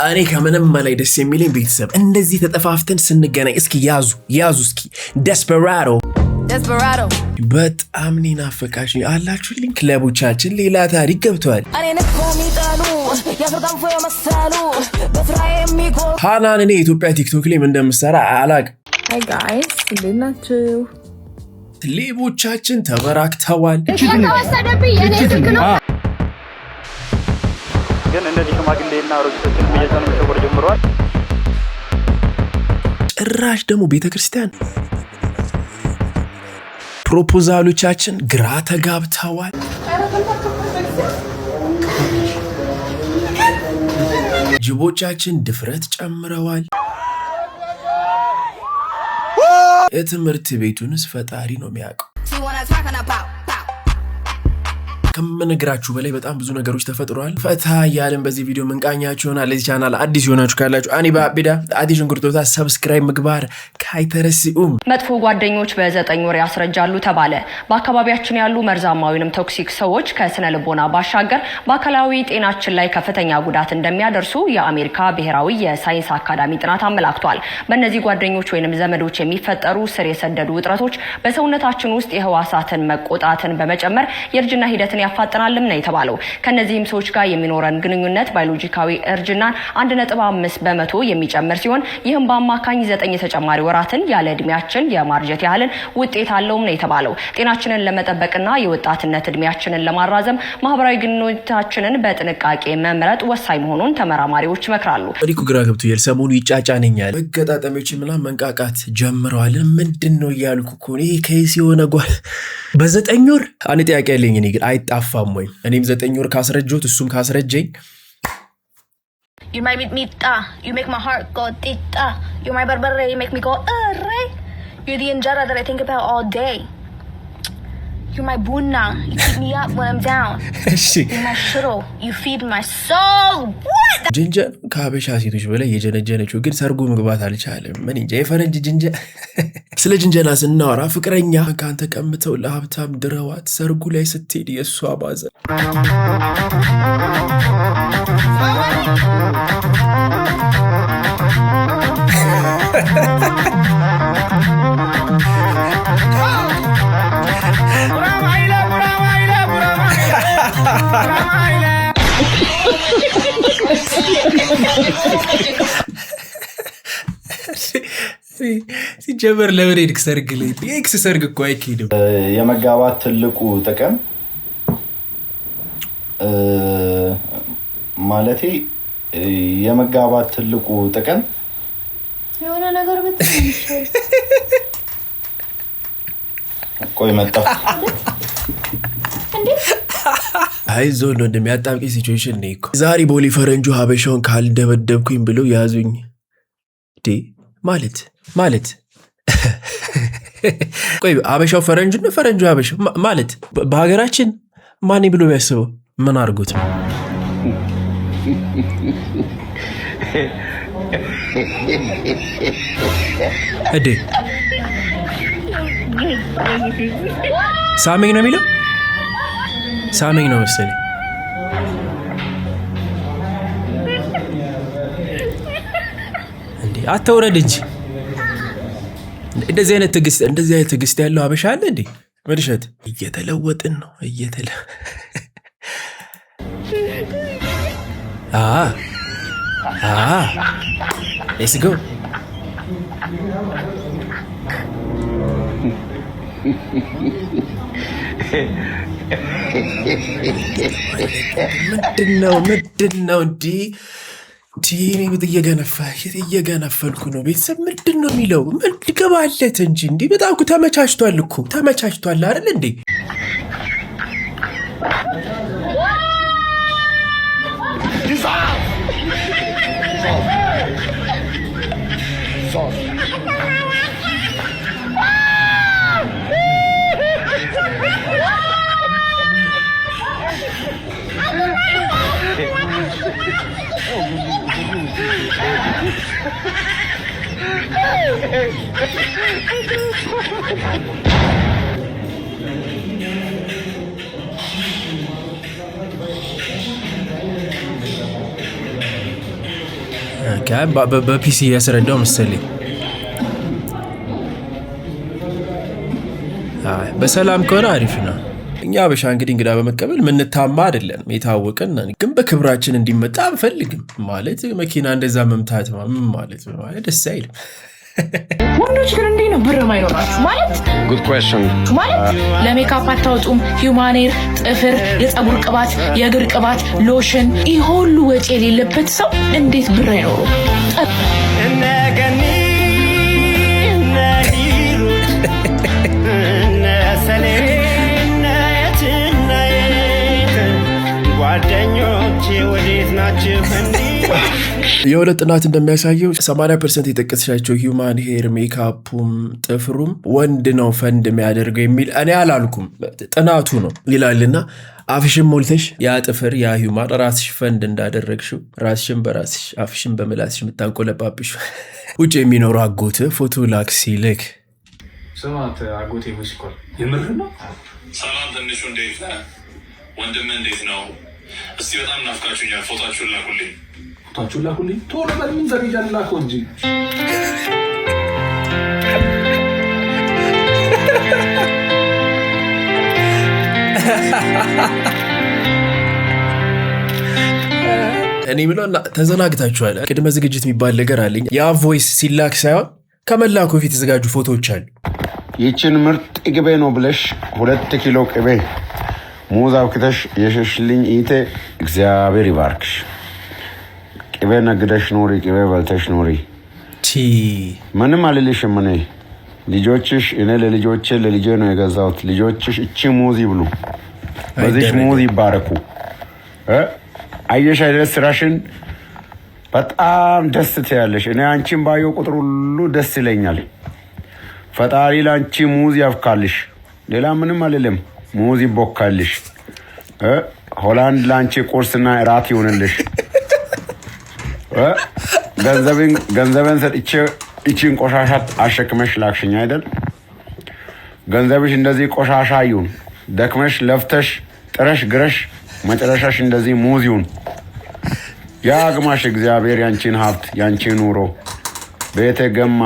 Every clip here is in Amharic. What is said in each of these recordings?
እኔ ከምንም በላይ ደስ የሚለኝ ቤተሰብ እንደዚህ ተጠፋፍተን ስንገናኝ እስኪ ያዙ እስኪ ደስፐራዶ በጣም ናፈቃሽ አላችሁልኝ ክለቦቻችን ሌላ ታሪክ ገብቷል ሃናን እኔ ኢትዮጵያ ቲክቶክ ላይ እንደምሰራ አላቅ Hi guys እንዴት ናችሁ ሌቦቻችን ተበራክተዋል ግን እነዚህ ሽማግሌና አሮጊቶችን በየቀኑ መሸወር ጀምረዋል ጭራሽ ደግሞ ቤተክርስቲያን ፕሮፖዛሎቻችን ግራ ተጋብተዋል ጅቦቻችን ድፍረት ጨምረዋል የትምህርት ቤቱንስ ፈጣሪ ነው የሚያውቀው ከመነግራችሁ በላይ በጣም ብዙ ነገሮች ተፈጥሯል ፈታ ያለን በዚህ ቪዲዮ መንቃኛችሁ ሆናል ለዚህ ቻናል አዲስ ሆናችሁ ካላችሁ አኒ ባቢዳ አዲሽን ጉርቶታ ሰብስክራይብ ምግባር ካይተረሲኡም መጥፎ ጓደኞች በ9 ወር ያስረጃሉ ተባለ በአካባቢያችን ያሉ መርዛማዊንም ቶክሲክ ሰዎች ከስነ ልቦና ባሻገር በአካላዊ ጤናችን ላይ ከፍተኛ ጉዳት እንደሚያደርሱ የአሜሪካ ብሔራዊ የሳይንስ አካዳሚ ጥናት አመላክቷል በእነዚህ ጓደኞች ወይንም ዘመዶች የሚፈጠሩ ስር የሰደዱ ውጥረቶች በሰውነታችን ውስጥ የህዋሳትን መቆጣትን በመጨመር የእርጅና ሂደትን ያፋጥናልም ነው የተባለው ከነዚህም ሰዎች ጋር የሚኖረን ግንኙነት ባዮሎጂካዊ እርጅናን 1.5% የሚጨምር ሲሆን ይህም በአማካኝ 9 ተጨማሪ ወራትን ያለ እድሜያችን የማርጀት ያህልን ውጤት አለውም ነው የተባለው ጤናችንን ለመጠበቅና የወጣትነት እድሜያችንን ለማራዘም ማህበራዊ ግንኙነታችንን በጥንቃቄ መምረጥ ወሳኝ መሆኑን ተመራማሪዎች ይመክራሉ ሪኩ ግራ ገብቶ የሰሞኑ ይጫጫነኛል በገጣጣሚዎች ምናምን መንቃቃት ጀምረዋል ምንድነው ያልኩ እኮ እኔ ከይስ የሆነ ጓል በ9 ወር አንተ ጥያቄ ያለኝ እኔ ግን አይጣፋም ወይ እኔም 9 ወር ካስረጆት እሱም ካስረጀኝ You might meet Mita, you make my heart go tita. You're my barbara, you make me go arre. You're the injera that I think about all day. You're my buna, you keep me up when I'm down. You're my shiro, you feed my soul. What? ጅንጀን ከሀበሻ ሴቶች በላይ የጀነጀነችው ግን ሰርጉ መግባት አልቻለም ምን እንጃ የፈረንጅ ጅንጀ ስለ ጅንጀና ስናወራ ፍቅረኛ ካንተ ቀምተው ለሀብታም ድረዋት ሰርጉ ላይ ስትሄድ የእሷ ባዘ ሲጀመር ለምን ኤክስ ሰርግ ላይ ኤክስ ሰርግ እኮ አይኬድም የመጋባት ትልቁ ጥቅም ማለቴ የመጋባት ትልቁ ጥቅም የሆነ ነገር በትንሽ ቆይ መጣ አይዞ ነው እንደሚያጣብቂ ሲቹዌሽን ነው እኮ ዛሬ ቦሊ ፈረንጁ ሀበሻውን ካልደበደብኩኝ ብለው ያዙኝ ዲ ማለት ቆይ ሀበሻው ፈረንጁ ነው ፈረንጁ ሀበሻው ማለት በሀገራችን ማን ብሎ ያስበው ምን አርጉት ነው እዴ ሳመኝ ነው የሚለው ሳመኝ ነው መሰለኝ እንዴ አትወረድ እንጂ እንደዚህ አይነት ትግስት ያለው ሀበሻ አለ እንዴ መድሸት እየተለወጥን ነው let's go ምንድነው ዲኒ እየገነፈልኩ ነው ቤተሰብ ምንድነው የሚለው ልገባለት እንጂ እንዴ በጣም ተመቻችቷል አይደል እንዴ በፒሲ ያስረዳው መሰለኝ። በሰላም ከሆነ አሪፍ ነው። እኛ አበሻ እንግዲህ እንግዳ በመቀበል ምንታማ አይደለም፣ የታወቀን ግን በክብራችን እንዲመጣ አንፈልግም። ማለት መኪና እንደዛ መምታት ማለት ደስ አይልም። ወንዶች ግን እንዴ ነው ብር ማይኖራችሁ ማለት? ጉድ ኩዌስችን ማለት ለሜካፕ አታወጡም? ሂውማን ሄር፣ ጥፍር፣ የፀጉር ቅባት፣ የእግር ቅባት፣ ሎሽን፣ ይህ ሁሉ ወጪ የሌለበት ሰው እንዴት ብር አይኖረው? የሆነ ጥናት እንደሚያሳየው 80% የጠቀስሻቸው ሂውማን ሄር፣ ሜካፑም ጥፍሩም ወንድ ነው ፈንድ የሚያደርገው የሚል እኔ አላልኩም፣ ጥናቱ ነው ይላልና አፍሽን ሞልተሽ ያ ጥፍር ያ ሂውማን ራስሽ ፈንድ እንዳደረግሽው ራስሽን በራስሽ አፍሽን በምላስሽ የምታንቆለጳብሽ ውጭ የሚኖሩ አጎት ፎቶ ላክ ሲልክ ስማት አጎቴ ሙስኮል የምር ነው። ሰላም ትንሹ እንዴት ነህ? ወንድም እንዴት ነው? እስቲ በጣም ናፍቃችሁኛል። ፎቶአችሁን ላኩልኝ። ፎቶአችሁን ላኩልኝ። ቶሎ በል ምን ዘርጃን ላከው እንጂ እኔ ብለው ተዘናግታችኋል። ቅድመ ዝግጅት የሚባል ነገር አለኝ። ያ ቮይስ ሲላክ ሳይሆን ከመላኩ በፊት የተዘጋጁ ፎቶዎች አሉ። ይችን ምርጥ ቅቤ ነው ብለሽ 2 ኪሎ ቅቤ ሙዝ አውክተሽ የሸሽልኝ ኢቴ እግዚአብሔር ይባርክሽ። ቅቤ ነግደሽ ኖሪ፣ ቅቤ በልተሽ ኖሪ። ምንም አልልሽም። እኔ ልጆችሽ እኔ ለልጆቼ ለልጄ ነው የገዛሁት። ልጆችሽ እቺ ሙዝ ይብሉ፣ በዚች ሙዝ ይባረኩ። አየሽ አይደል ስራሽን በጣም ደስ ትያለሽ። እኔ አንቺን ባየው ቁጥር ሁሉ ደስ ይለኛል። ፈጣሪ ላንቺ ሙዝ ያፍካልሽ። ሌላ ምንም አልልም። ሙዝ ይቦካልሽ። ሆላንድ ላንቺ ቁርስና እራት ይሆንልሽ። ገንዘብን ሰጥቼ እቺን ቆሻሻ አሸክመሽ ላክሽኝ አይደል? ገንዘብሽ እንደዚህ ቆሻሻ ይሁን። ደክመሽ ለፍተሽ ጥረሽ ግረሽ መጨረሻሽ እንደዚህ ሙዝ ይሁን። ያ ግማሽ እግዚአብሔር ያንቺን ሀብት ያንቺን ኑሮ ቤቴ ገማ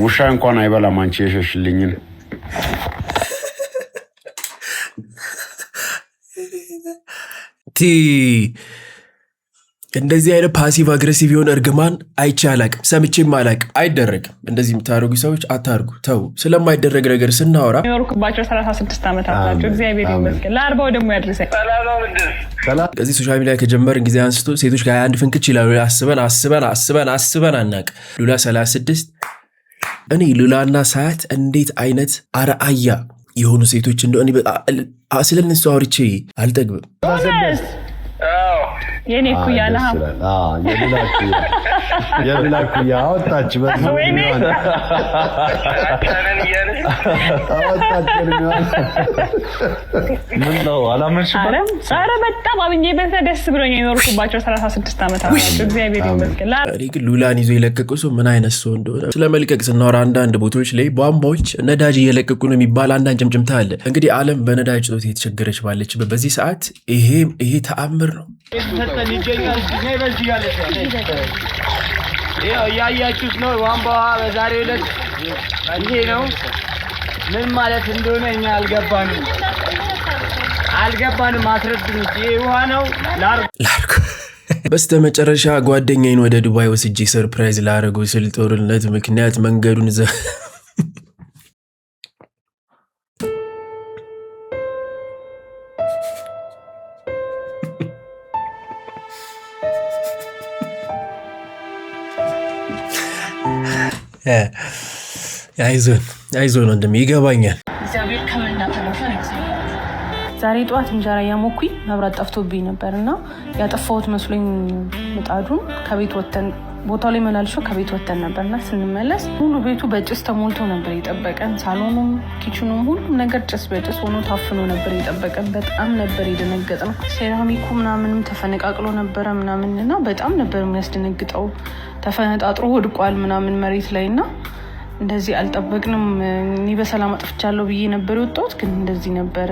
ውሻ እንኳን አይበላም አንቺ የሸሽልኝን። እንደዚህ አይነት ፓሲቭ አግሬሲቭ የሆነ እርግማን አይቼ አላቅም፣ ሰምቼም አላቅም። አይደረግም። እንደዚህ የምታደርጉ ሰዎች አታርጉ፣ ተው። ስለማይደረግ ነገር ስናወራ የኖርኩባቸው 36 ዓመታት ናቸው። እግዚአብሔር ይመስገን። ለ40 ደግሞ ያድርሰኝ። ከዚህ ሶሻል ሚዲያ ከጀመርን ጊዜ አንስቶ ሴቶች ከ21 ፍንክች ይላሉ። አስበን አናቅ። ሉላ 36 እኔ ሉላና ሳያት እንዴት አይነት አርአያ የሆኑ ሴቶች እንደሆነ ስለነሱ አውርቼ አልጠግብም። የኔ ኩያ ነህ የሉላ ኩያ አወጣች ምን ነው አላመንሽም? ኧረ በጣም አብኜበት ደስ ብሎኝ የኖርኩባቸው 36 ዓመታት ናቸው። እግዚአብሔር ይመስገን። እኔ ግን ሉላን ይዞ የለቀቁ ሰው ምን አይነት ሰው እንደሆነ ስለመልቀቅ ስናወራ አንዳንድ ቦታዎች ላይ ቧንቧዎች ነዳጅ እየለቀቁ ነው የሚባል አንዳንድ ጭምጭምታ አለ። እንግዲህ ዓለም በነዳጅ ጦት የተቸገረች ባለችበት በዚህ ሰዓት ይሄ ተአምር ነው። ያያችሁት ነው። ቧንቧ በዛሬው ዕለት ይሄ ነው። ምን ማለት እንደሆነ እኛ አልገባንም። አስረዱኝ። ይሄ ውሃ ነው ላርኩ። በስተ መጨረሻ ጓደኛዬን ወደ ዱባይ ወስጄ ሰርፕራይዝ ላደረገው ስል ጦርነት ምክንያት መንገዱን አይዞን ወንድም ይገባኛል። ዛሬ ጠዋት እንጀራ ያሞኩኝ መብራት ጠፍቶብኝ ነበርና ያጠፋሁት መስሎኝ ምጣዱን ከቤት ወተን ቦታው ላይ መላልሾ ከቤት ወተን ነበርና ስንመለስ ሙሉ ቤቱ በጭስ ተሞልቶ ነበር የጠበቀን። ሳሎኑም ኪችኑም ሁሉም ነገር ጭስ በጭስ ሆኖ ታፍኖ ነበር የጠበቀን። በጣም ነበር የደነገጥነው። ሴራሚኩ ምናምንም ተፈነቃቅሎ ነበረ ምናምንና በጣም ነበር የሚያስደነግጠው። ተፈነጣጥሮ ወድቋል ምናምን መሬት ላይና እንደዚህ አልጠበቅንም። እኔ በሰላም አጥፍቻለሁ ብዬ ነበር የወጣሁት፣ ግን እንደዚህ ነበረ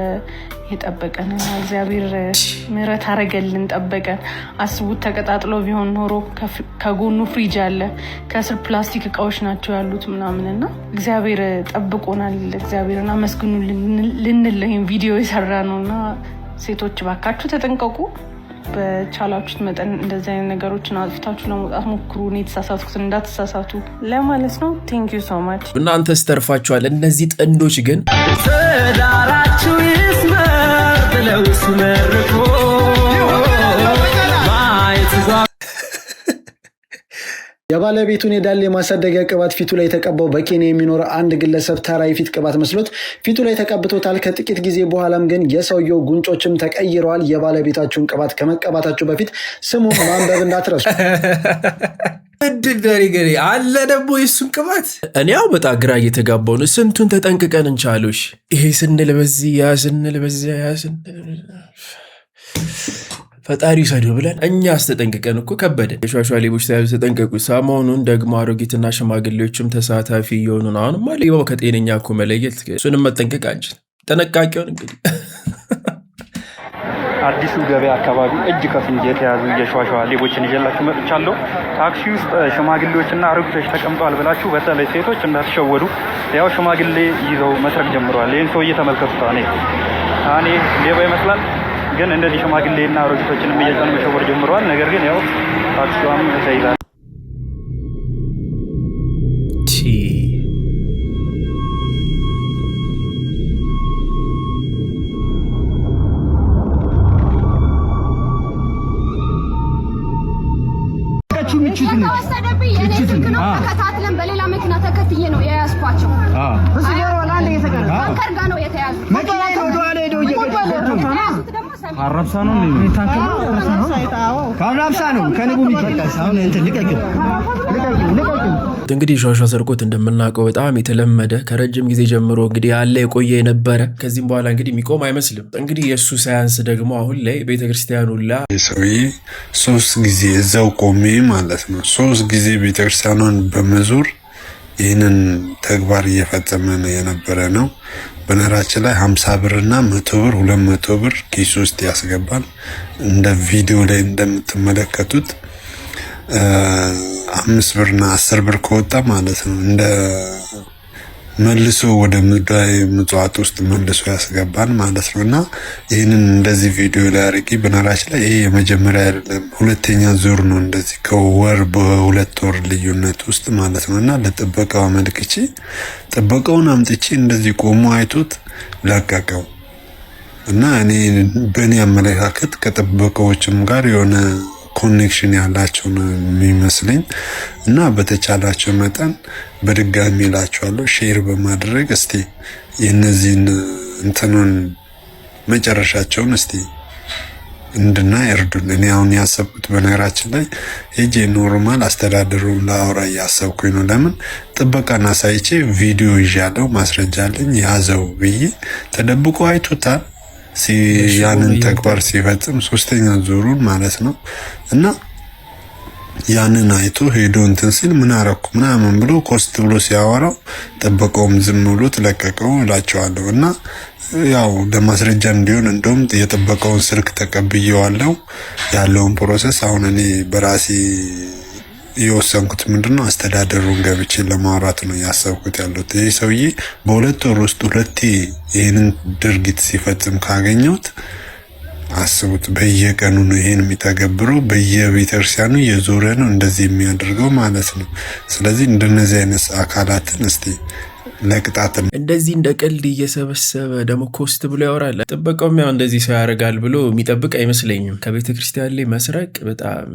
የጠበቀን። እግዚአብሔር ምህረት አረገልን፣ ጠበቀን። አስቡት ተቀጣጥሎ ቢሆን ኖሮ ከጎኑ ፍሪጅ አለ፣ ከስር ፕላስቲክ እቃዎች ናቸው ያሉት ምናምንና እግዚአብሔር ጠብቆናል። እግዚአብሔርን አመስግኑ ልንል ይሄን ቪዲዮ የሰራ ነውና ሴቶች ባካችሁ ተጠንቀቁ። በቻላችሁት መጠን እንደዚህ አይነት ነገሮችን አጥፍታችሁ ለመውጣት ሞክሩ። እኔ የተሳሳትኩትን እንዳትሳሳቱ ለማለት ነው። ቴንክ ዩ ሶ ማች። እናንተስ ተርፋችኋል። እነዚህ ጥንዶች ግን ትዳራችሁ ይስመር ብለው ሲመርቁ የባለቤቱን የዳሌ ማሳደጊያ ቅባት ፊቱ ላይ ተቀባው በኬንያ የሚኖር አንድ ግለሰብ ተራ የፊት ቅባት መስሎት ፊቱ ላይ ተቀብቶታል። ከጥቂት ጊዜ በኋላም ግን የሰውየው ጉንጮችም ተቀይረዋል። የባለቤታችሁን ቅባት ከመቀባታችሁ በፊት ስሙን ማንበብ እንዳትረሱ። ገሪ አለ ደግሞ የሱን ቅባት እኔ ያው በጣም ግራ እየተጋባው ነው። ስንቱን ተጠንቅቀን እንቻሉሽ። ይሄ ስንል በዚህ ያ ስንል በዚያ ያ ስንል ፈጣሪ ይሰዱ ብለን እኛ አስተጠንቅቀን እኮ ከበደ። የሿሿ ሌቦች ተያዙ ተጠንቀቁ። ሰሞኑን ደግሞ አሮጊትና ሽማግሌዎችም ተሳታፊ እየሆኑ ነው። አሁንማ ሌባው ከጤነኛ እኮ መለየት፣ እሱንም መጠንቀቅ አንችል። ጠነቃቂውን እንግዲህ አዲሱ ገበያ አካባቢ እጅ ከፍንጅ የተያዙ የሿሿ ሌቦችን ይዤላችሁ መጥቻለሁ። ታክሲ ውስጥ ሽማግሌዎችና አሮጊቶች ተቀምጠዋል ብላችሁ በተለይ ሴቶች እንዳትሸወዱ። ያው ሽማግሌ ይዘው መስረቅ ጀምረዋል። ይህን ሰውዬ ተመልከቱት። እኔ ሌባ ይመስላል ግን እንደዚህ ሽማግሌና አሮጊቶችን እየጫኑ መሸወር ጀምረዋል። ነገር ግን ያው ታክሲዋም ተይዛል። ተከታትለን በሌላ መኪና ተከትዬ ነው የያዝኳቸው። ታንከር ጋር ነው የተያዙት። አራብሳ ነው ከንቡ የሚፈቀስ አሁን እንትን ልቀቅ። እንግዲህ ሿሿ ስርቆት እንደምናውቀው በጣም የተለመደ ከረጅም ጊዜ ጀምሮ እንግዲህ ያለ የቆየ የነበረ ከዚህም በኋላ እንግዲህ የሚቆም አይመስልም። እንግዲህ የእሱ ሳያንስ ደግሞ አሁን ላይ ቤተክርስቲያኑ ላ ሰውዬ 3 ጊዜ እዛው ቆሜ ማለት ነው 3 ጊዜ ቤተክርስቲያኗን በመዞር ይህንን ተግባር እየፈጸመ የነበረ ነው። በነገራችን ላይ 50 ብርና 100 ብር 200 ብር ኪስ ውስጥ ያስገባል። እንደ ቪዲዮ ላይ እንደምትመለከቱት 5 ብርና 10 ብር ከወጣ ማለት ነው እንደ መልሶ ወደ ምድራዊ ምጽዋት ውስጥ መልሶ ያስገባል ማለት ነው። እና ይህንን እንደዚህ ቪዲዮ ላይ አድርጌ በነገራችን ላይ ይሄ የመጀመሪያ አይደለም፣ ሁለተኛ ዙር ነው እንደዚህ ከወር በ2 ወር ልዩነት ውስጥ ማለት ነው። እና ለጥበቃው አመልክቼ ጥበቃውን አምጥቼ እንደዚህ ቆሞ አይቶት ለቀቀው። እና እኔ በእኔ አመለካከት ከጥበቃዎችም ጋር የሆነ ኮኔክሽን ያላቸው ነው የሚመስለኝ። እና በተቻላቸው መጠን በድጋሚ እላቸዋለሁ ሼር በማድረግ እስቲ የነዚህን እንትኑን መጨረሻቸውን እስቲ እንድናይ እርዱን። እኔ አሁን ያሰብኩት በነገራችን ላይ ሄጄ ኖርማል አስተዳደሩን ላወራ እያሰብኩኝ ነው። ለምን ጥበቃን አሳይቼ ቪዲዮ ይዣለሁ ማስረጃ አለኝ ያዘው ብዬ ተደብቆ አይቶታል ያንን ተግባር ሲፈጽም 3ኛ ዙሩን ማለት ነው። እና ያንን አይቶ ሄዶ እንትን ሲል ምን አረኩ ምናምን ብሎ ኮስት ብሎ ሲያወራው ጥበቃውም ዝም ብሎ ተለቀቀው እላቸዋለሁ። እና ያው ለማስረጃ እንዲሆን እንደውም የጥበቃውን ስልክ ተቀብዬዋለሁ ያለውን ፕሮሰስ። አሁን እኔ በራሴ የወሰንኩት ምንድነው አስተዳደሩን ገብቼ ለማውራት ነው ያሰብኩት ያለሁት። ይሄ ሰውዬ በ2 ወር ውስጥ 2 ይሄንን ድርጊት ሲፈጽም ካገኘሁት አስቡት። በየቀኑ ነው ይሄን የሚተገብረው፣ በየቤተክርስቲያኑ የዞረ ነው እንደዚህ የሚያደርገው ማለት ነው። ስለዚህ እንደነዚህ አይነት አካላትን እስቲ ለቅጣት እንደዚህ እንደ ቀልድ እየሰበሰበ ደግሞ ኮስት ብሎ ያወራል። ጥበቃውም ያው እንደዚህ ሰው ያደርጋል ብሎ የሚጠብቅ አይመስለኝም። ከቤተክርስቲያን ላይ መስረቅ በጣም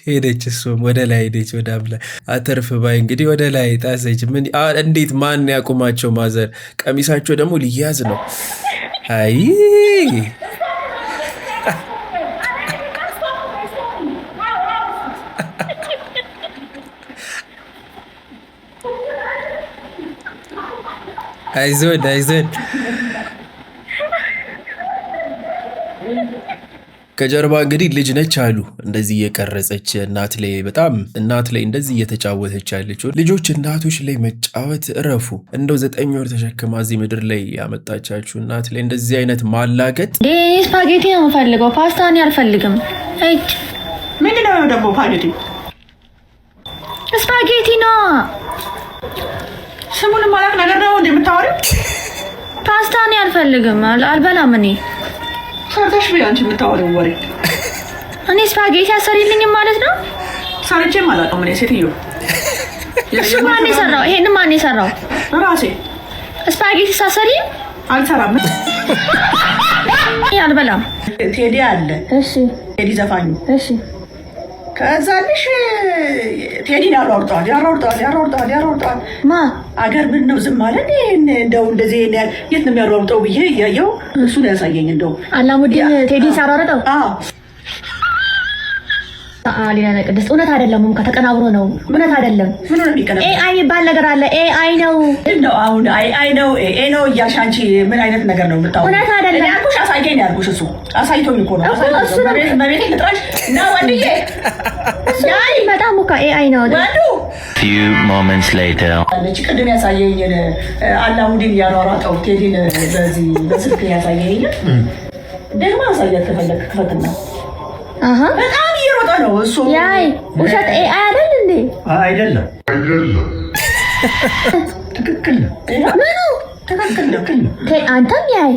ሄደች እሱም ወደ ላይ ሄደች። ወደ አምላ አተርፍ ባይ እንግዲህ ወደ ላይ ጣሰች። ምን እንዴት ማን ያቁማቸው? ማዘር ቀሚሳቸው ደግሞ ሊያዝ ነው። አይ አይዞን ከጀርባ እንግዲህ ልጅ ነች አሉ እንደዚህ እየቀረጸች እናት ላይ እንደዚህ እየተጫወተች ያለችው። ልጆች እናቶች ላይ መጫወት እረፉ። እንደው 9 ወር ተሸክማ እዚህ ምድር ላይ ያመጣቻችሁ እናት ላይ እንደዚህ አይነት ማላገጥ። ስፓጌቲ ነው የምፈልገው፣ ፓስታ እኔ አልፈልግም። ምንድን ነው ደግሞ ስፓጌቲ ነው። ስሙን ማላክ ነገር ነው እንደምታወሪው። ፓስታ እኔ አልፈልግም፣ አልበላም እኔ። ሰርተሽ ቢያ አንቺ የምታወሪው ወሬ። እኔ ስፓጌቲ አሰሪልኝም ማለት ነው? ሰርቼ ማለት ነው። ምን ሴትዮ እሱ ማን የሰራው? ይሄን ማን የሰራው? ራሴ። ስፓጌቲ ሳሰሪ አልሰራም። አልበላም። ቴዲ አለ። እሺ ቴዲ ዘፋኙ። እሺ ከዛልሽ ቴዲን ያሯርጠዋል። ማ አገር ምን ነው ዝም ማለት? እንደው እንደዚህ የት ነው የሚያሯርጠው ብዬ እያየው እሱን ያሳየኝ። እንደው አላሙዲን ቴዲ ሲያሯርጠው ሊና ቅድስት እውነት አይደለም። ከተቀናብሮ ነው። እውነት አይደለም። ምን ነው የሚቀናብረው? ኤአይ የሚባል ነገር አለ። ኤአይ ነው እንደው አሁን አይ ነው ኤ ነው እያልሽ አንቺ ምን አይነት ነገር ነው የምታወሪው? እውነት አይደለም ያልኩሽ። አሳየኝ ያልኩሽ እሱ አሳይቶኝ እኮ ነው። በቤቴ ልጥራሽ እና ወንድዬ ያይ በጣም እኮ ኤአይ ነው። ወንዱ few moments later አለች ቅድም ያሳየኝ አላሙዲን ያሯሯጠው ቴዲን በዚህ በስልክ ያሳየኝ ደግሞ አሳያት ከፈለክ ክፈትና በጣም እየሮጠ ነው እሱ። ያይ ውሸት ኤአይ አይደል እንዴ? አይደለም። ትክክል ነው። ምኑ ትክክል ነው? አንተም ያይ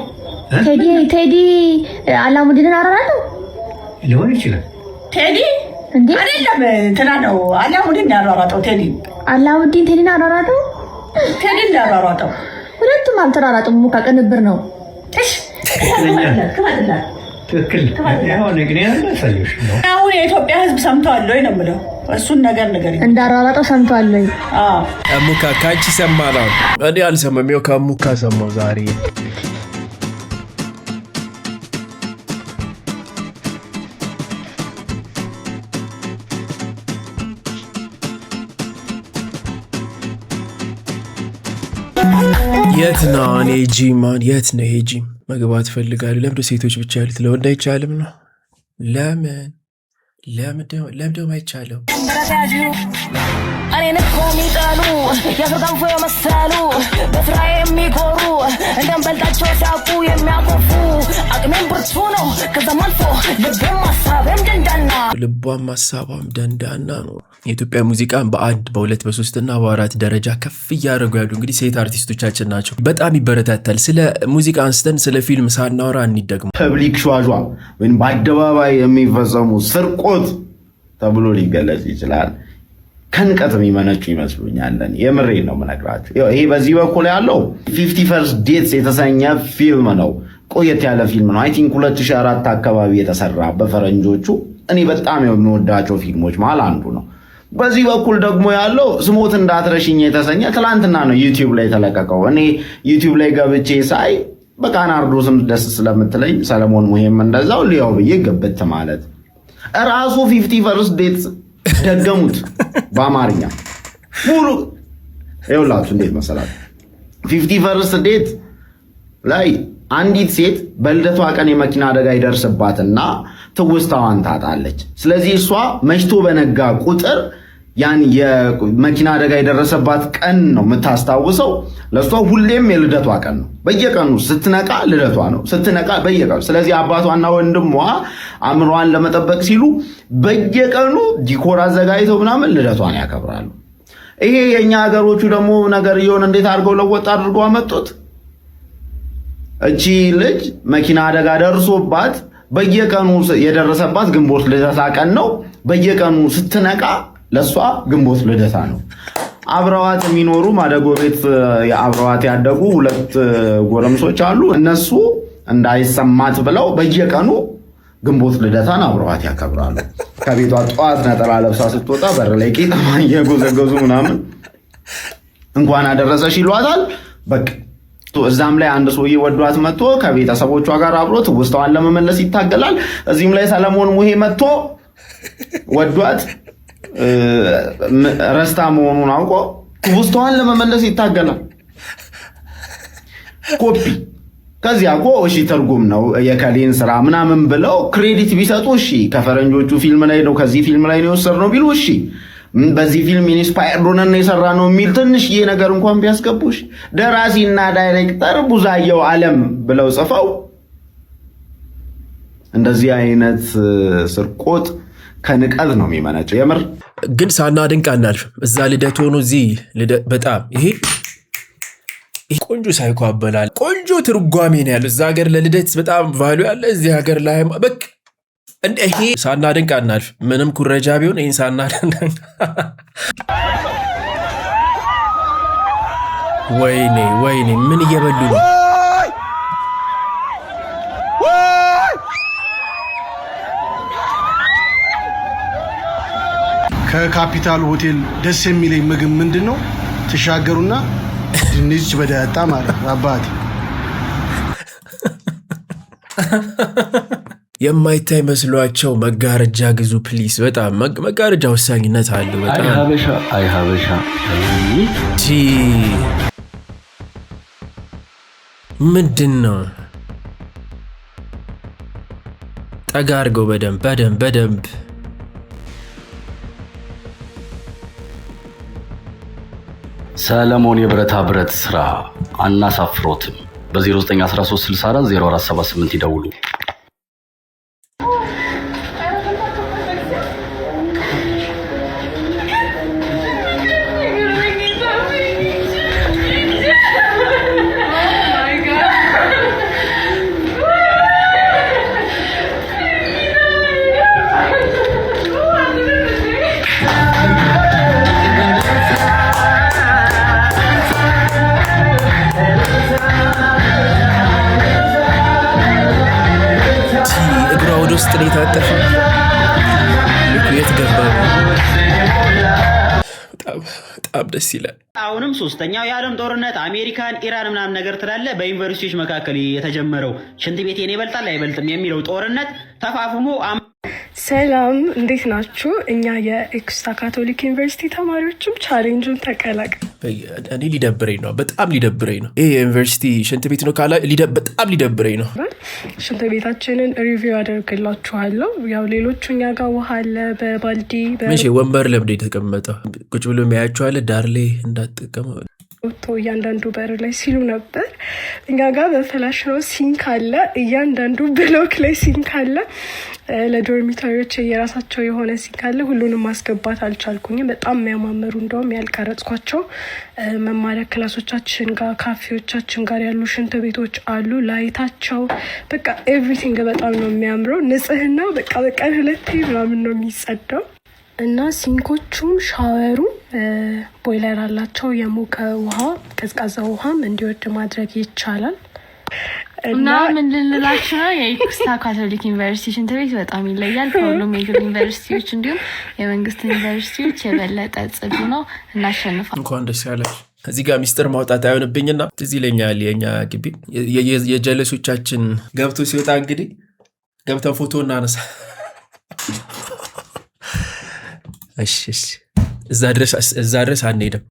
ቴዲ አላሙዲንን አሯሯጠው ሊሆን ይችላል። ቴዲ እንዴ አይደለም እንትና ነው አላሙዲን ያሯሯጠው ቴዲ። አላሙዲን ቴዲን አሯሯጠው። ቴዲን ያሯሯጠው። ሁለቱም አልተሯሯጡም። ሙካ ቅንብር ነው። እሺ ክፈትና ትክክል አሁን ግን ያሳየሽ ነው። አሁን የኢትዮጵያ ሕዝብ ሰምቷል ወይ ነው የምለው። እሱን ነገር ንገሪኝ። እንዳሯሯጠው ሰምቷል ወይ? አዎ ሙካ ካንቺ ሰማና እኔ አልሰማም። ያው ከሙካ ሰማው ዛሬ። የት ነው እኔ ጂማን የት ነው ይሄ ጂም? መግባት ፈልጋለሁ። ለምንድን ሴቶች ብቻ ያሉት? ለወንድ አይቻልም ነው? ለምን አይቻልም? እኔን እኮ የሚጠሉ የፍርገንፎ የመሰሉ በስራ የሚኮሩ እንደምበልጣቸው ሲያውቁ የሚያኮፉ አቅሜም ብርቱ ነው ከዛም አልፎ ልቧም ሀሳቧም ደንዳና ነው። የኢትዮጵያ ሙዚቃን በ1 በ2 በ3 እና በ4 ደረጃ ከፍ እያደረጉ ያሉ እንግዲህ ሴት አርቲስቶቻችን ናቸው። በጣም ይበረታታል። ስለ ሙዚቃ አንስተን ስለ ፊልም ሳናወራ እንዲደግሙ ፐብሊክ ሿሿ ወይም በአደባባይ የሚፈጸሙ ስርቆት ተብሎ ሊገለጽ ይችላል። ከንቀት የሚመነጩ ይመስሉኛል። የምሬ ነው የምነግራችሁ። ይሄ በዚህ በኩል ያለው 50 First Dates የተሰኘ ፊልም ነው። ቆየት ያለ ፊልም ነው። አይ ቲንክ 2004 አካባቢ የተሰራ በፈረንጆቹ። እኔ በጣም የሚወዳቸው ፊልሞች መሃል አንዱ ነው። በዚህ በኩል ደግሞ ያለው ስሞት እንዳትረሽኝ የተሰኘ ትላንትና ነው ዩቲዩብ ላይ የተለቀቀው። እኔ ዩቲዩብ ላይ ገብቼ ሳይ በቃ ናርዶስም ደስ ስለምትለኝ ሰለሞን ሙሄም እንደዛው ሊያው ብዬ ግብት ማለት ራሱ 50 First Dates ደገሙት በአማርኛ ሙሉ። ይኸውላችሁ እንዴት መሰላችሁ 50 First Dates ላይ አንዲት ሴት በልደቷ ቀን የመኪና አደጋ ይደርስባትና ትውስታዋን ታጣለች። ስለዚህ እሷ መሽቶ በነጋ ቁጥር ያን የመኪና አደጋ የደረሰባት ቀን ነው የምታስታውሰው። ለሷ ሁሌም የልደቷ ቀን ነው። በየቀኑ ስትነቃ ልደቷ ነው፣ ስትነቃ በየቀኑ። ስለዚህ አባቷና ወንድሟ አእምሮዋን ለመጠበቅ ሲሉ በየቀኑ ዲኮር አዘጋጅተው ምናምን ልደቷን ያከብራሉ። ይሄ የኛ ሀገሮቹ ደግሞ ነገር ይሆን እንዴት አድርገው ለወጥ አድርገው አመጡት። እቺ ልጅ መኪና አደጋ ደርሶባት በየቀኑ የደረሰባት ግንቦት ልደታ ቀን ነው። በየቀኑ ስትነቃ ለሷ ግንቦት ልደታ ነው። አብረዋት የሚኖሩ ማደጎ ቤት አብረዋት ያደጉ 2 ጎረምሶች አሉ። እነሱ እንዳይሰማት ብለው በየቀኑ ግንቦት ልደታን አብረዋት ያከብራሉ። ከቤቷ ጠዋት ነጠላ ለብሳ ስትወጣ በር ላይ ቂጣማ እየጎዘጎዙ ምናምን እንኳን አደረሰሽ ይሏታል። በቃ እዛም ላይ አንድ ሰውዬ ወዷት መጥቶ ከቤተሰቦቿ ጋር አብሮ ትውስታዋን ለመመለስ ይታገላል። እዚህም ላይ ሰለሞን ሙሄ መጥቶ ወዷት ረስታ መሆኑን አውቆ ትውስታዋን ለመመለስ ይታገላል። ኮፒ ከዚያ እኮ እሺ ትርጉም ነው የከሌን ስራ ምናምን ብለው ክሬዲት ቢሰጡ እሺ ከፈረንጆቹ ፊልም ላይ ነው ከዚህ ፊልም ላይ ነው የወሰድነው ቢሉ እሺ በዚህ ፊልም ኢንስፓየርድ ሆነን የሰራነው የሚል ትንሽዬ ነገር እንኳን ቢያስገቡሽ ደራሲና ዳይሬክተር ቡዛየው ዓለም ብለው ጽፈው እንደዚህ አይነት ስርቆት ከንቀት ነው የሚመነጨው። የምር ግን ሳናድንቅ አናልፍም። እዛ ልደት ሆኖ እዚህ ልደት በጣም ይሄ ቆንጆ ሳይኮ አበላል ቆንጆ ትርጓሜ ነው ያለው። እዛ ሀገር ለልደት በጣም ቫልዩ ያለ እዚህ ሀገር ላይ በቃ እንደ ይሄ ሳናድንቅ አናልፍ። ምንም ኩረጃ ቢሆን ይሄን ሳናድንቅ ወይኔ ምን እየበሉ ነው? ከካፒታል ሆቴል ደስ የሚለኝ ምግብ ምንድነው? ተሻገሩና ድንች በዳጣ ማለት አባቴ የማይታይ መስሏቸው መጋረጃ ግዙ ፕሊስ። በጣም መጋረጃ ወሳኝነት አለው። በጣም አይ ሀበሻ ምንድነው? ጠጋ አድርገው በደንብ ሰለሞን የብረታ ብረት ስራ አናሳፍሮትም። በ0913 64 0478 ይደውሉ። ውስጥ ላይ ታጠፈ የት ገባ? በጣም ደስ ይላል። አሁንም ሶስተኛው የዓለም ጦርነት አሜሪካን ኢራን ምናምን ነገር ትላለ። በዩኒቨርሲቲዎች መካከል የተጀመረው ሽንት ቤቴን ይበልጣል አይበልጥም የሚለው ጦርነት ተፋፍሞ ሰላም እንዴት ናችሁ? እኛ የኤክስታ ካቶሊክ ዩኒቨርሲቲ ተማሪዎችም ቻሌንጁን ተቀላቀል። እኔ ሊደብረኝ ነው፣ በጣም ሊደብረኝ ነው። ይሄ የዩኒቨርሲቲ ሽንት ቤት ነው ካላ በጣም ሊደብረኝ ነው። ሽንት ቤታችንን ሪቪው አደርግላችኋለሁ። ያው ሌሎቹ እኛ ጋር ውሃ አለ በባልዲ ወንበር ለምደ የተቀመጠው ቁጭ ብሎ የሚያያቸዋለ ዳር ላይ እንዳትጠቀመው እያንዳንዱ በር ላይ ሲሉ ነበር። እኛ ጋር በፍላሽ ነው። ሲንክ አለ እያንዳንዱ ብሎክ ላይ ሲንክ አለ። ለዶርሚታሪዎች የራሳቸው የሆነ ሲንክ አለ። ሁሉንም ማስገባት አልቻልኩኝም። በጣም የሚያማምሩ እንደውም ያልቀረጽኳቸው መማሪያ ክላሶቻችን ጋር ካፌዎቻችን ጋር ያሉ ሽንት ቤቶች አሉ። ላይታቸው በቃ ኤቭሪቲንግ በጣም ነው የሚያምረው። ንጽህናው በቃ በቀን 2 ምናምን ነው የሚጸዳው። እና ሲንኮቹም ሻወሩም ቦይለር አላቸው። የሞቀ ውሃ ቀዝቃዛ ውሃም እንዲወርድ ማድረግ ይቻላል። እና ምን ልንላችሁ ነው የኤክስታ ካቶሊክ ዩኒቨርሲቲ ሽንት ቤት በጣም ይለያል ከሁሉም የግል ዩኒቨርሲቲዎች እንዲሁም የመንግስት ዩኒቨርሲቲዎች የበለጠ ጽዱ ነው። እናሸንፋለን። እንኳን ደስ ያለሽ። እዚህ ጋር ሚስጥር ማውጣት አይሆንብኝና እዚህ ይለኛል የኛ ግቢ የጀለሶቻችን ገብቶ ሲወጣ እንግዲህ ገብተን ፎቶ እናነሳ። እሺ እዛ ድረስ አንሄድም።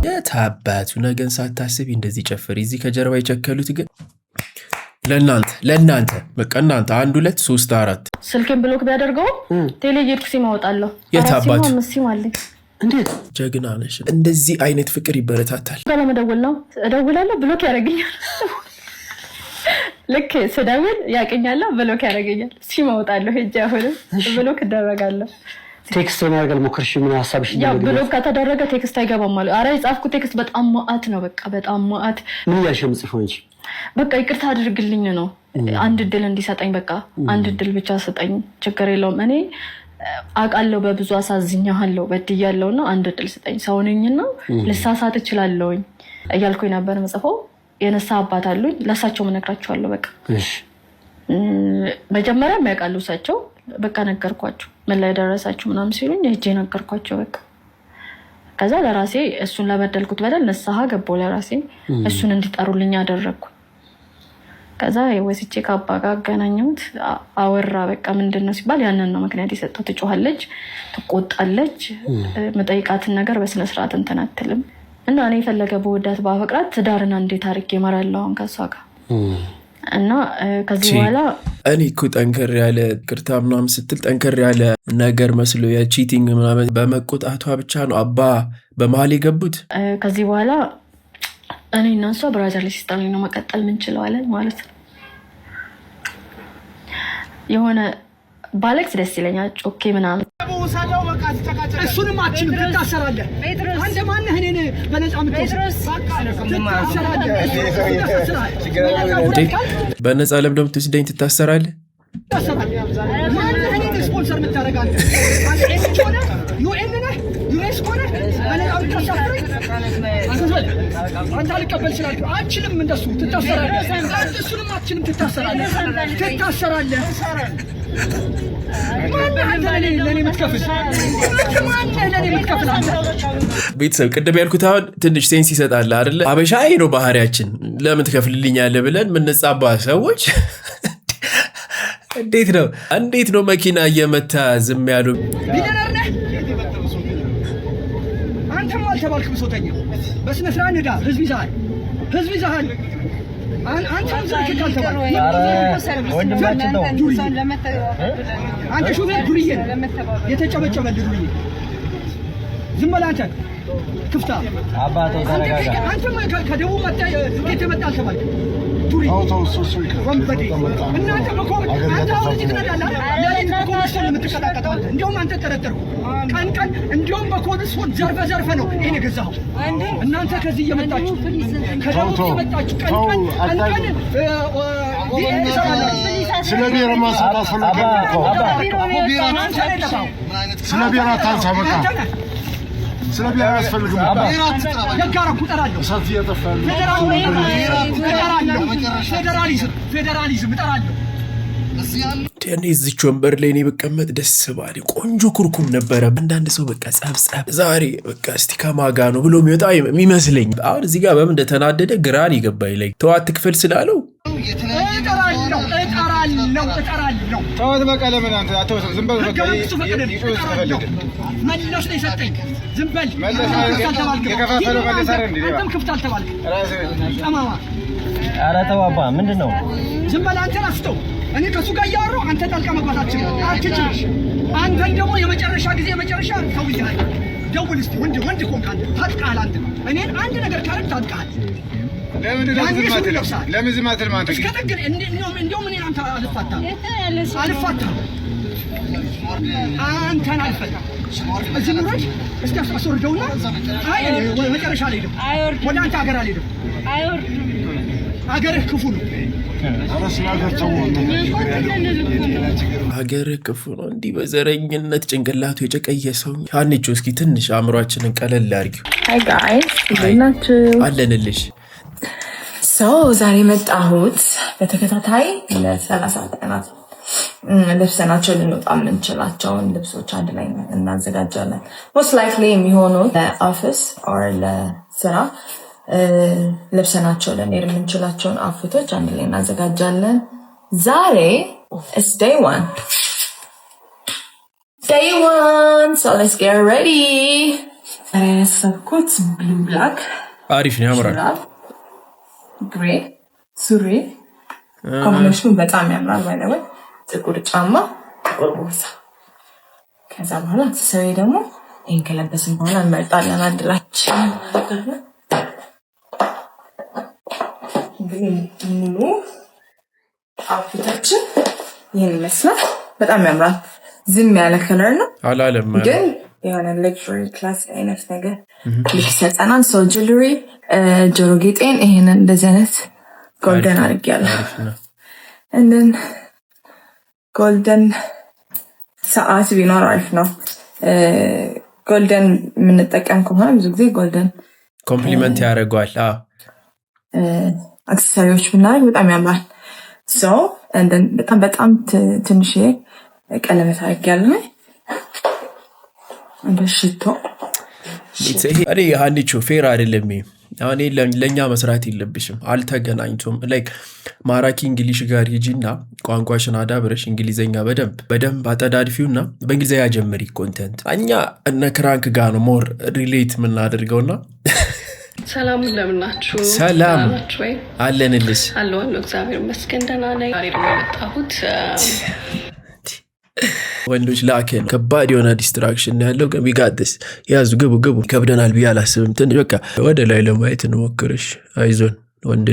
የታባቱ ነገን ሳታስቢ እንደዚህ ጨፍሪ። እዚህ ከጀርባ የቸከሉት ግን ለእናንተ በቃ እናንተ 1 2 3 4 ስልኬን ብሎክ ቢያደርገው ቴሌጌት ሲም አወጣለሁ። የታባቱ ሲም አለኝ። እንዴት ጀግና ነሽ! እንደዚህ አይነት ፍቅር ይበረታታል። ለመደወል ነው እደውላለሁ፣ ብሎክ ያደርገኛል። ልክ ስደውል ያቀኛል፣ ብሎክ ያደርገኛል። ሲም አወጣለሁ፣ ሄጄ አሁን ብሎክ እደረጋለሁ። ቴክስት ለማድረግ ሞክርሽ? ምን ሐሳብሽ? ያ ብሎክ ከተደረገ ቴክስት አይገባም ማለት። አረ የጻፍኩት ቴክስት በጣም ማአት ነው፣ በቃ በጣም ማአት። ምን ያልሽ ምጽፈው እንጂ በቃ ይቅርታ አድርግልኝ ነው። አንድ እድል እንዲሰጠኝ በቃ አንድ እድል ብቻ ሰጠኝ፣ ችግር የለውም። እኔ አውቃለሁ በብዙ አሳዝኛለሁ፣ በድያለሁና አንድ እድል ስጠኝ። ሰው ነኝና ልሳሳት እችላለሁኝ እያልኩኝ ነበር መጽፈው። የነሳ አባት አሉኝ፣ ለሳቸው መነግራቸዋለሁ። በቃ እሺ መጀመሪያ የሚያውቃሉ እሳቸው። በቃ ነገርኳቸው ምን ላይ ደረሳችሁ ምናምን ሲሉኝ ሄጄ ነገርኳቸው። በቃ ከዛ ለራሴ እሱን ለበደልኩት በደል ንስሐ ገባሁ። ለራሴ እሱን እንዲጠሩልኝ አደረግኩ። ከዛ ወስቼ ከአባ ጋር አገናኘሁት። አወራ በቃ ምንድነው ሲባል ያንን ነው ምክንያት የሰጠው። ትጮሃለች፣ ትቆጣለች፣ መጠይቃትን ነገር በስነ ስርዓት እንትን አትልም እና እኔ የፈለገ በወዳት ባፈቅራት ትዳርና እንዴት አድርጌ እመራለሁ አሁን ከሷ ጋር እና ከዚህ በኋላ እኔ እኮ ጠንከር ያለ ቅርታ ምናምን ስትል ጠንከር ያለ ነገር መስሎ የቺቲንግ ምናምን በመቆጣቷ ብቻ ነው አባ በመሀል የገቡት። ከዚህ በኋላ እኔ እና እሷ ብራዘር ሲስተር ነው መቀጠል ምንችለዋለን ማለት ነው። የሆነ ባለክስ ደስ ይለኛል ጮኬ ምናምን ወሳዳው በቃ ተቃጨ እሱንም አችንም ትታሰራለህ። አንተ ማነህ እኔን በነፃ ምትወስድ? በነፃ ለምን እንደምትወስደኝ ትታሰራለህ? ማነህ እኔን ስፖንሰር የምታደርጋለህ? ዩኤን ነህ ዩኤስ ሆነ በነፃ ምታሳፍረኝ? አንተ አልቀበል ስላልኩ አችልም እንደሱ ትታሰራለህ። እሱንም አችንም ትታሰራለህ። ቤተሰብ ቅድም ያልኩት አሁን ትንሽ ሴንስ ይሰጣል አይደለ? አበሻ ይሄ ነው ባህሪያችን። ለምን ትከፍልልኛለህ ብለን ምንጻባ ሰዎች እንዴት ነው መኪና እየመታ ዝም ያሉ? አንተም አልተባልክ ብሶተኛ በስነ ስርዓት ንዳ። ህዝብ ይዛሃል አንተም ዘርክ ካልተባለ ወንድማችን ነው አንተ ሹፌር ዱርዬ የተጨበጨበ ዱርዬ ዝም በል አንተ ክፍታ አባቶ ተረጋጋ። አንተም ከደቡብ መጣ የተመጣ አልተባለ ዱርዬ ወንበዴ እናንተ በኮም አንተ አውርጅ ትነዳለህ። ለምን በኮም የምትቀጣቀጣው? እንደውም አንተ ተረተርኩ ቀን እንደውም በኮድስ ሆን ዘርፈ ነው ይሄን ገዛው። እናንተ ከዚህ እየመጣችሁ ከደቡብ እየመጣችሁ ቀን ስለ ብሔራ ማንሳት አስፈላጊ ስለ ብሔራ ታንሳ በቃ ስለ ብሔራ ያስፈልግም። የጋራ ቁጠራለሁ ሰፊ የተፈለ ፌዴራሊዝም እጠራለሁ። እኔ እዚች ወንበር ላይ እኔ በቀመጥ ደስ ባለ ቆንጆ ኩርኩም ነበረ። አንዳንድ ሰው በቃ ጸብ ዛሬ በቃ እስቲ ከማጋ ነው ብሎ የሚወጣ የሚመስለኝ አሁን እዚህ ጋር በምን እንደተናደደ ግራን ይገባኝ ላይ ተዋት ክፍል ስላለው እጠራለሁ ተዋት በቃ ለምን አንተ አትወሰን ዝም በል በቃ መለስ ነው የሰጠኝ ዝም በል የከፋፈለው መለስ አይደል እንዴ? አንተም ክፍት አልተባልክ ጠማማ። ኧረ ተው አባ ምንድን ነው? ዝም በል አንተ አስተው እኔ ከሱ ጋር እያወራሁ አንተ ጣልቃ መግባታችን አትችልም። አንተን ደግሞ የመጨረሻ ተውያለሁ። ደውል እስቲ ወንድ ኮንክ አንተ ታጥቃለህ። አንተ እኔን አንድ ነገር ካረግ ታጥቃለህ። ለምን ዝም አትልም አንተ? እስከ ጠግን እንደውም እኔን አንተ አልፋታም አንተን አልፈታም። እዚህ ምሮች እስኪ አስወርደውና መጨረሻ አልሄድም ወደ አንተ ሀገር አልሄድም። ሀገርህ ክፉ ነው። ሀገር ክፉ ነው። እንዲህ በዘረኝነት ጭንቅላቱ የጨቀየ ሰው አንቺ እስኪ ትንሽ አእምሯችንን ቀለል አድርጊው። ሃይ ጋይስ ናችሁ አለንልሽ። ዛሬ መጣሁት በተከታታይ ለ30 ቀናት ለብሰናቸው ልንወጣ የምንችላቸውን ልብሶች አንድ ላይ እናዘጋጃለን። ሞስት ላይክሊ የሚሆኑት ለኦፊስ ኦር ለስራ ለብሰናቸው ልንሄድ የምንችላቸውን አውትፊቶች አንድ ላይ እናዘጋጃለን። ዛሬ is day one so let's get ready። ያሰብኩት blue black አሪፍ ነው ያምራል። ግሬ ሱሪ ኮምቢኔሽኑ በጣም ያምራል። ባይዘው ጥቁር ጫማ ጥቁር ቦርሳ ከዛ በኋላ ሰው ደግሞ እንከለበስን በኋላ እንመርጣለን አድራችን ሙሉ አውትፊታችን ይሄን ይመስላል። በጣም ያምራል። ዝም ያለ ከለር ነው አላለም ግን የሆነ ሌክቸሪ ክላስ አይነት ነገር ይሰጠናል። ሶ ጁዌለሪ ጆሮ ጌጤን ይሄንን እንደዚህ አይነት ጎልደን አድርጌያለሁ። and then ጎልደን ሰዓት ቢኖር አሪፍ ነው። ጎልደን የምንጠቀም ከሆነ ብዙ ጊዜ ጎልደን ኮምፕሊመንት ያደርገዋል። አክሰሰሪዎች ብናደርግ በጣም ያምራል። and then በጣም ትንሽ ቀለበት አድርጌያለሁ። እንደሽቶ እኔ ሀኒቾ ፌር አይደለም አሁን ለኛ መስራት የለብሽም አልተገናኝቶም ላይክ ማራኪ እንግሊሽ ጋር ሂጂና ቋንቋሽን አዳብረሽ እንግሊዘኛ በደንብ አጠዳድፊውና በእንግሊዘኛ ጀምሪ ኮንቴንት እኛ እነ ክራንክ ጋር ነው ሞር ሪሌት የምናደርገውና ሰላም እንደምናችሁ ሰላም አለንልሽ አለው እግዚአብሔር ይመስገን ደህና ነኝ ዛሬ ደግሞ የመጣሁት ወንዶች ላከን ከባድ የሆነ ዲስትራክሽን ያለው ቢጋደስ ያዙ ግቡ ከብደናል ብዬ አላስብም ትንሽ በቃ ወደ ላይ ለማየት እንሞክርሽ አይዞን ወንድ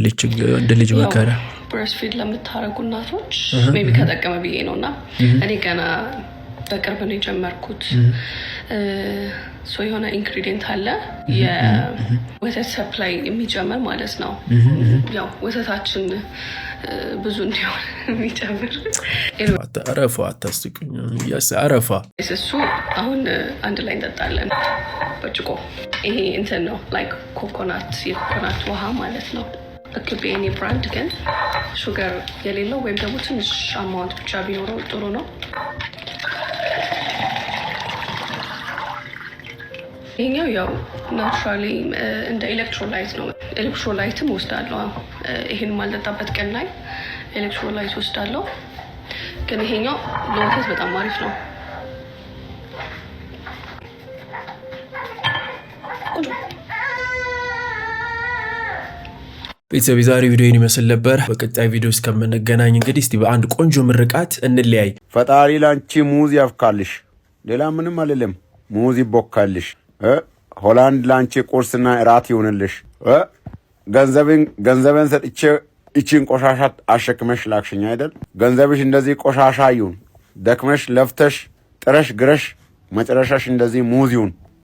ልጅ መከራ ብሬስትፊድ ለምታረጉ እናቶች ሜቢ ከጠቀመ ብዬ ነውና እኔ ገና በቅርብ ነው የጀመርኩት ሶ የሆነ ኢንግሪዲየንት አለ የወተት ሰፕላይ የሚጨምር ማለት ነው ያው ወተታችን ብዙ እንዲሆን የሚጨምር አረፋ አታስቀኝ አረፋ እሱ አሁን አንድ ላይ እንጠጣለን በጭቆ ይሄ እንትን ነው ላይክ የኮኮናት ውሃ ማለት ነው እክብ የኔ ብራንድ ግን ሹገር የሌለው ወይም ደግሞ ትንሽ አማውንት ብቻ ቢኖረው ጥሩ ነው ይሄኛው ያው ናቹራሊ እንደ ኤሌክትሮላይት ነው ኤሌክትሮላይትም ወስዳለሁ ይሄን ማልጠጣበት ቀን ላይ ኤሌክትሮላይት ወስዳለሁ ግን ይሄኛው ለወተት በጣም አሪፍ ነው ቤተሰብ የዛሬ ቪዲዮን ይመስል ነበር በቀጣይ ቪዲዮ እስከምንገናኝ እንግዲህ እስቲ በአንድ ቆንጆ ምርቃት እንለያይ ፈጣሪ ላንቺ ሙዝ ያፍካልሽ ሌላ ምንም አይደለም ሙዝ ይቦካልሽ ሆላንድ ላንቺ ቁርስና እራት ይሆንልሽ ገንዘብን ሰጥቼ እቺን ቆሻሻ አሸክመሽ ላክሽኝ አይደል ገንዘብሽ እንደዚህ ቆሻሻ ይሁን ደክመሽ ለፍተሽ ጥረሽ ግረሽ መጨረሻሽ እንደዚህ ሙዝ ይሁን